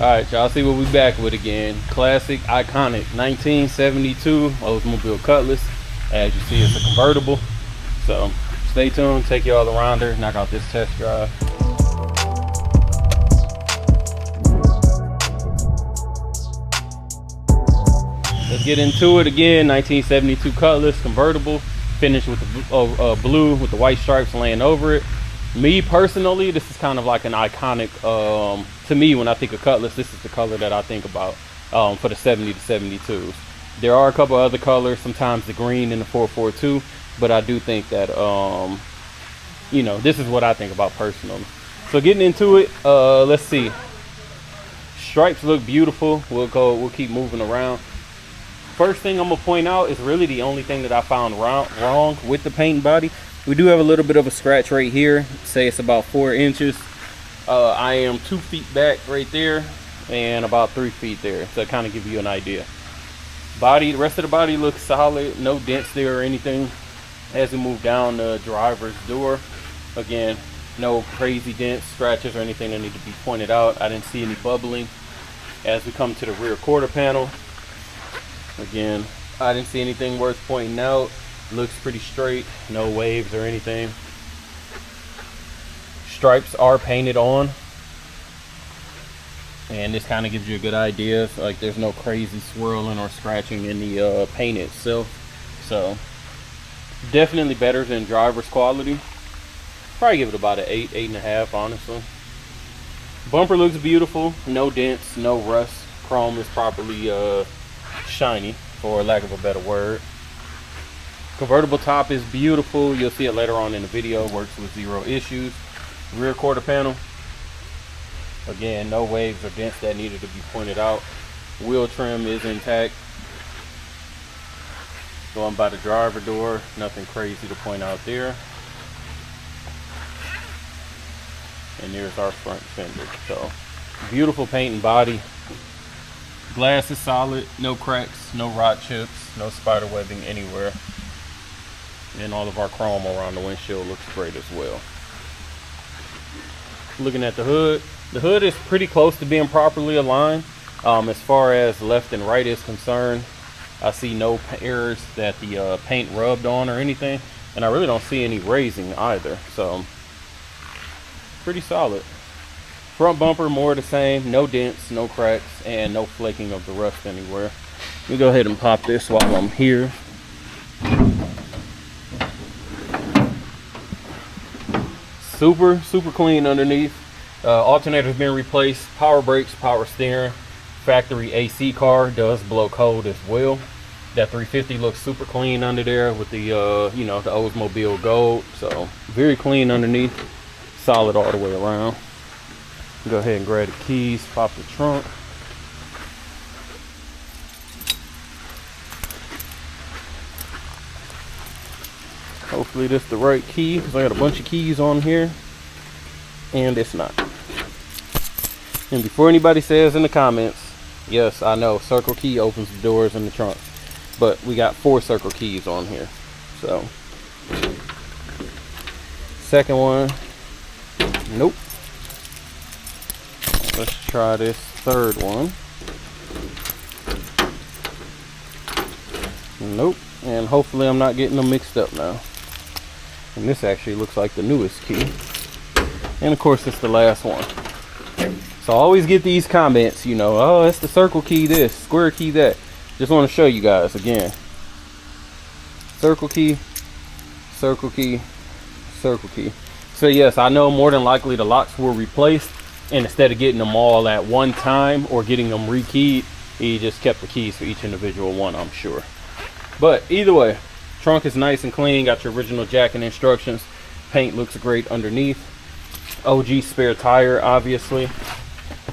Alright, y'all, see what we back with again. Classic, iconic 1972 Oldsmobile Cutlass. As you see, it's a convertible. So stay tuned, take y'all around her, knock out this test drive. Let's get into it again. 1972 Cutlass convertible, finished with the blue with the white stripes laying over it. Me personally, this is kind of like an iconic, to me, when I think of Cutlass, this is the color that I think about for the 70 to 72s. There are a couple other colors, sometimes the green and the 442, but I do think that, you know, this is what I think about personally. So getting into it, let's see. Stripes look beautiful. We'll keep moving around. First thing I'm gonna point out is really the only thing that I found wrong with the paint and body. We do have a little bit of a scratch right here. Say it's about 4 inches. I am 2 feet back right there and about 3 feet there, so kind of give you an idea. The rest of the body looks solid, no dents there or anything. As we move down the driver's door, again, no crazy dents, scratches, or anything that need to be pointed out. I didn't see any bubbling. As we come to the rear quarter panel, again, I didn't see anything worth pointing out. Looks pretty straight, no waves or anything. Stripes are painted on, and this kind of gives you a good idea. Like, there's no crazy swirling or scratching in the paint itself. So definitely better than driver's quality. Probably give it about an 8, 8.5, honestly. Bumper looks beautiful, no dents, no rust. Chrome is properly shiny, for lack of a better word. Convertible top is beautiful. You'll see it later on in the video. Works with 0 issues. Rear quarter panel, again, no waves or dents that needed to be pointed out. Wheel trim is intact. Going by the driver door, nothing crazy to point out there. And there's our front fender. So beautiful paint and body. Glass is solid, no cracks, no rot chips, no spider webbing anywhere. And all of our chrome around the windshield looks great as well. Looking at the hood is pretty close to being properly aligned. As far as left and right is concerned, I see no errors that the paint rubbed on or anything, and I really don't see any raising either. So pretty solid. Front bumper, more the same, no dents, no cracks, and no flaking of the rust anywhere. Let me go ahead and pop this while I'm here. Super clean underneath. Alternator's been replaced, power brakes, power steering. Factory AC car does blow cold as well. That 350 looks super clean under there with the you know, the Oldsmobile gold. So very clean underneath, solid all the way around. Go ahead and grab the keys, pop the trunk. Hopefully this is the right key, because I got a bunch of keys on here, and it's not. And before anybody says in the comments, yes, I know circle key opens the doors in the trunk, but we got 4 circle keys on here. So second one, nope. Let's try this third one. Nope. And hopefully I'm not getting them mixed up now. And this actually looks like the newest key. And of course it's the last one. So I always get these comments, you know, oh, it's the circle key this, square key that. Just want to show you guys again. Circle key, circle key, circle key. So yes, I know more than likely the locks were replaced, and instead of getting them all at one time or getting them rekeyed, he just kept the keys for each individual one, I'm sure. But either way, trunk is nice and clean, got your original jack and instructions. Paint looks great underneath. OG spare tire, obviously.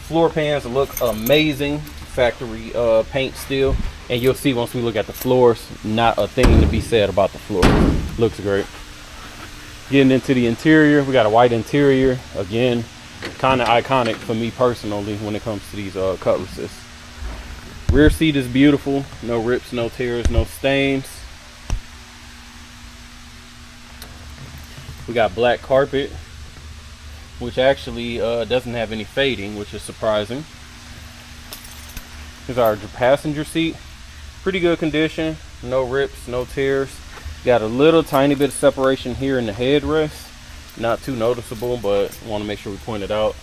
Floor pans look amazing, factory paint still. And you'll see once we look at the floors, not a thing to be said about the floor. Looks great. Getting into the interior, we got a white interior. Again, kind of iconic for me personally when it comes to these Cutlasses. Rear seat is beautiful, no rips, no tears, no stains. We got black carpet, which actually doesn't have any fading, which is surprising. Here's our passenger seat. Pretty good condition, no rips, no tears. Got a little tiny bit of separation here in the headrest. Not too noticeable, but want to make sure we point it out.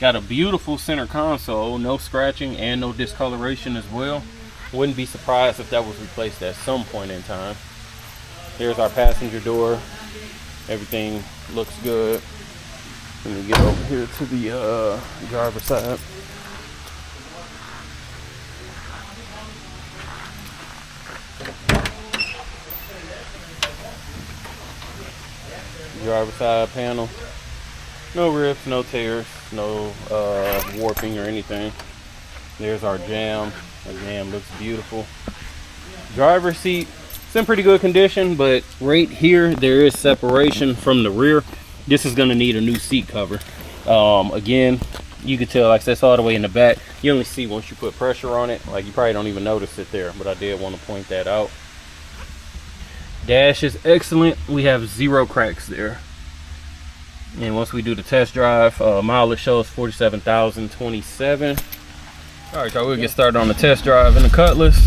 Got a beautiful center console, no scratching and no discoloration as well. Wouldn't be surprised if that was replaced at some point in time. Here's our passenger door. Everything looks good. Let me get over here to the driver's side. Driver's side panel. No rips, no tears, no warping or anything. There's our jamb. The jamb looks beautiful. Driver's seat, it's in pretty good condition, but right here there is separation from the rear. This is gonna need a new seat cover. Again, you can tell, like I said, it's all the way in the back. You only see once you put pressure on it. Like, you probably don't even notice it there, but I did want to point that out. Dash is excellent. We have 0 cracks there. And once we do the test drive, mileage shows 47,027. All right, y'all, we'll get started on the test drive in the Cutlass.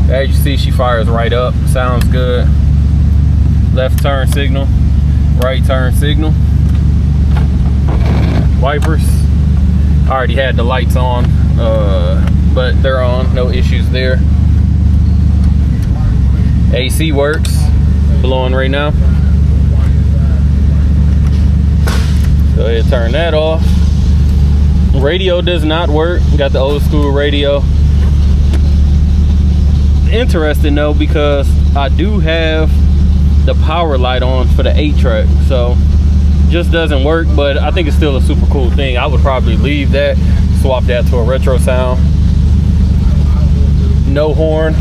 As you see, she fires right up. Sounds good. Left turn signal, right turn signal. Wipers, I already had the lights on, but they're on, no issues there. AC works, blowing right now. Go ahead and turn that off. Radio does not work. Got the old school radio. Interesting though, because I do have the power light on for the 8-track, so just doesn't work, but I think it's still a super cool thing. I would probably leave that, swap that to a retro sound. No horn.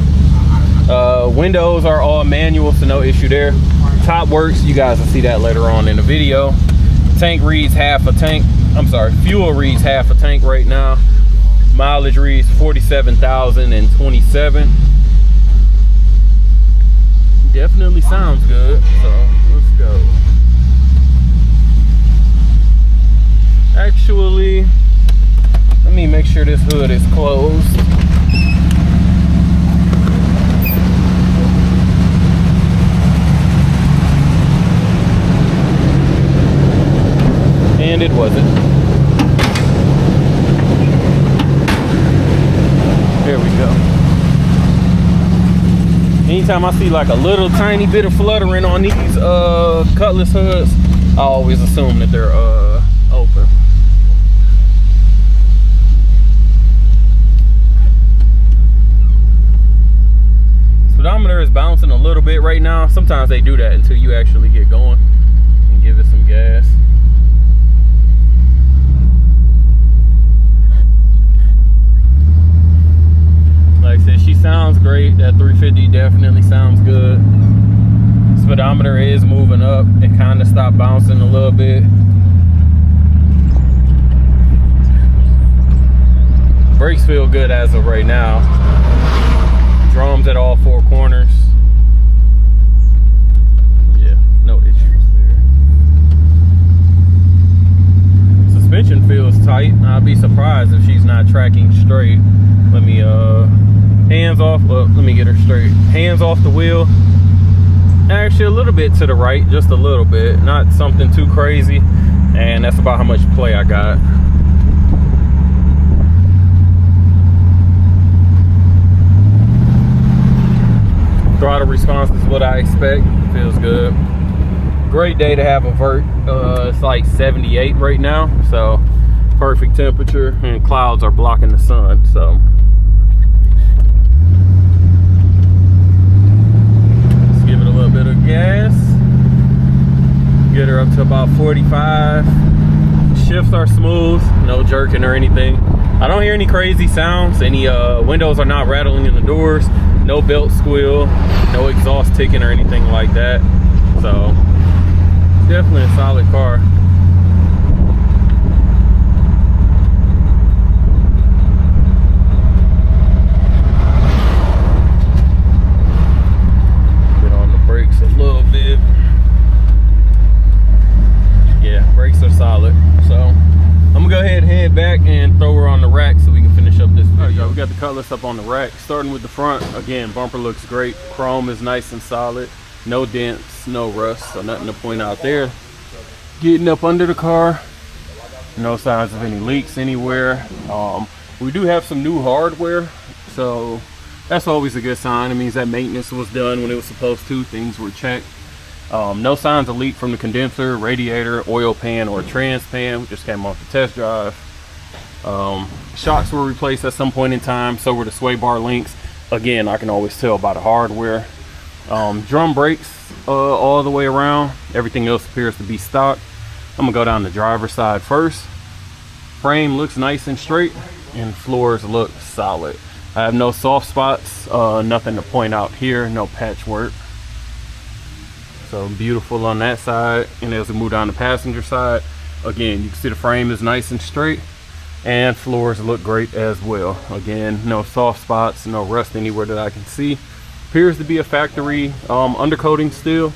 Windows are all manual, so no issue there. Top works, you guys will see that later on in the video. Tank reads half a tank. I'm sorry, fuel reads half a tank right now. Mileage reads 47,027. Definitely sounds good, so let's go. Actually, let me make sure this hood is closed. And it wasn't. There we go. Anytime I see like a little tiny bit of fluttering on these Cutlass hoods, I always assume that they're open. Speedometer is bouncing a little bit right now. Sometimes they do that until you actually get going and give it some gas. Like I said, she sounds great. That 350 definitely sounds good. Speedometer is moving up. It kind of stopped bouncing a little bit. Brakes feel good as of right now. Drums at all 4 corners. Yeah, no issues there. Suspension feels tight. I'd be surprised if she's not tracking straight. Let me hands off. Well, let me get her straight. Hands off the wheel. Actually a little bit to the right, just a little bit, not something too crazy, and that's about how much play I got. Throttle response is what I expect. Feels good. Great day to have a vert. It's like 78 right now, so perfect temperature, and clouds are blocking the sun, so let's give it a little bit of gas. Get her up to about 45. Shifts are smooth, no jerking or anything. I don't hear any crazy sounds. Any windows are not rattling in the doors. No belt squeal, no exhaust ticking or anything like that. So definitely a solid car. Get on the brakes a little bit. Yeah, brakes are solid. So I'm gonna go ahead and head back and throw her on the rack so we can finish up this video. All right, y'all, we got the Cutlass up on the rack. Starting with the front, again, bumper looks great. Chrome is nice and solid. No dents, no rust, so nothing to point out there. Getting up under the car, no signs of any leaks anywhere. We do have some new hardware, so that's always a good sign. It means that maintenance was done when it was supposed to. Things were checked. No signs of leak from the condenser, radiator, oil pan, or trans pan. We just came off the test drive. Shocks were replaced at some point in time, so were the sway bar links. Again, I can always tell by the hardware. Drum brakes all the way around. Everything else appears to be stock. I'm gonna go down the driver's side first. Frame looks nice and straight, and floors look solid. I have no soft spots, nothing to point out here, no patchwork. So beautiful on that side. And as we move down the passenger side, again, you can see the frame is nice and straight, and floors look great as well. Again, no soft spots, no rust anywhere that I can see. Appears to be a factory undercoating still.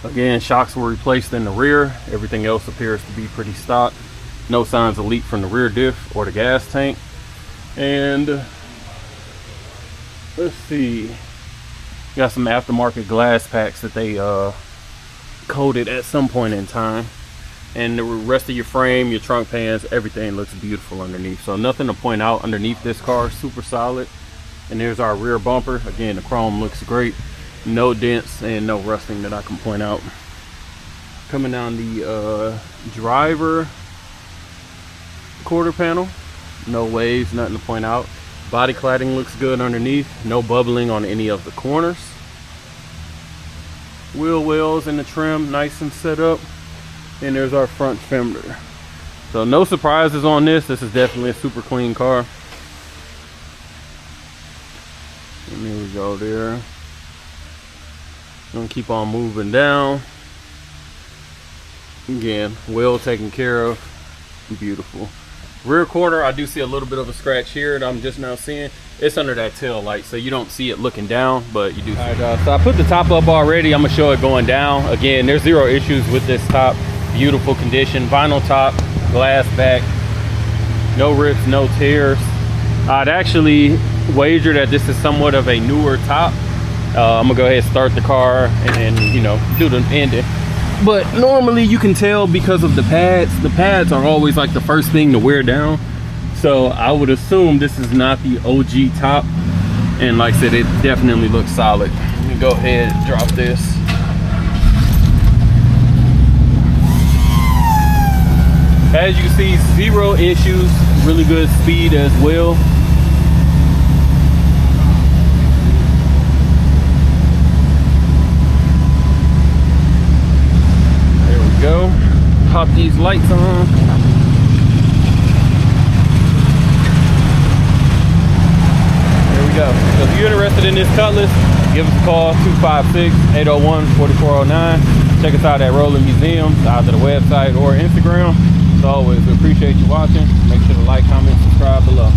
Again, shocks were replaced in the rear. Everything else appears to be pretty stock. No signs of leak from the rear diff or the gas tank. And let's see, got some aftermarket glass packs that they coated at some point in time. And the rest of your frame, your trunk pans, everything looks beautiful underneath. So nothing to point out underneath this car, super solid. And there's our rear bumper. Again, the chrome looks great. No dents and no rusting that I can point out. Coming down the driver quarter panel, no waves, nothing to point out. Body cladding looks good underneath. No bubbling on any of the corners. Wheel wells in the trim, nice and set up. And there's our front fender. So no surprises on this. This is definitely a super clean car. And there we go there. Gonna keep on moving down. Again, well taken care of. Beautiful. Rear corner, I do see a little bit of a scratch here that I'm just now seeing. It's under that tail light, so you don't see it looking down, but you do see it. So I put the top up already. I'm gonna show it going down. Again, there's zero issues with this top. Beautiful condition, vinyl top, glass back, no rips, no tears. I'd actually wager that this is somewhat of a newer top. I'm gonna go ahead and start the car and you know, do the ending. But normally you can tell because of the pads. The pads are always like the first thing to wear down. So I would assume this is not the OG top. And like I said, it definitely looks solid. Let me go ahead and drop this. As you can see, zero issues, really good speed as well. There we go. Pop these lights on. There we go. So if you're interested in this Cutlass, give us a call, 256-801-4409. Check us out at Rolling Museums, either the website or Instagram. As always, we appreciate you watching. Make sure to like, comment, subscribe below.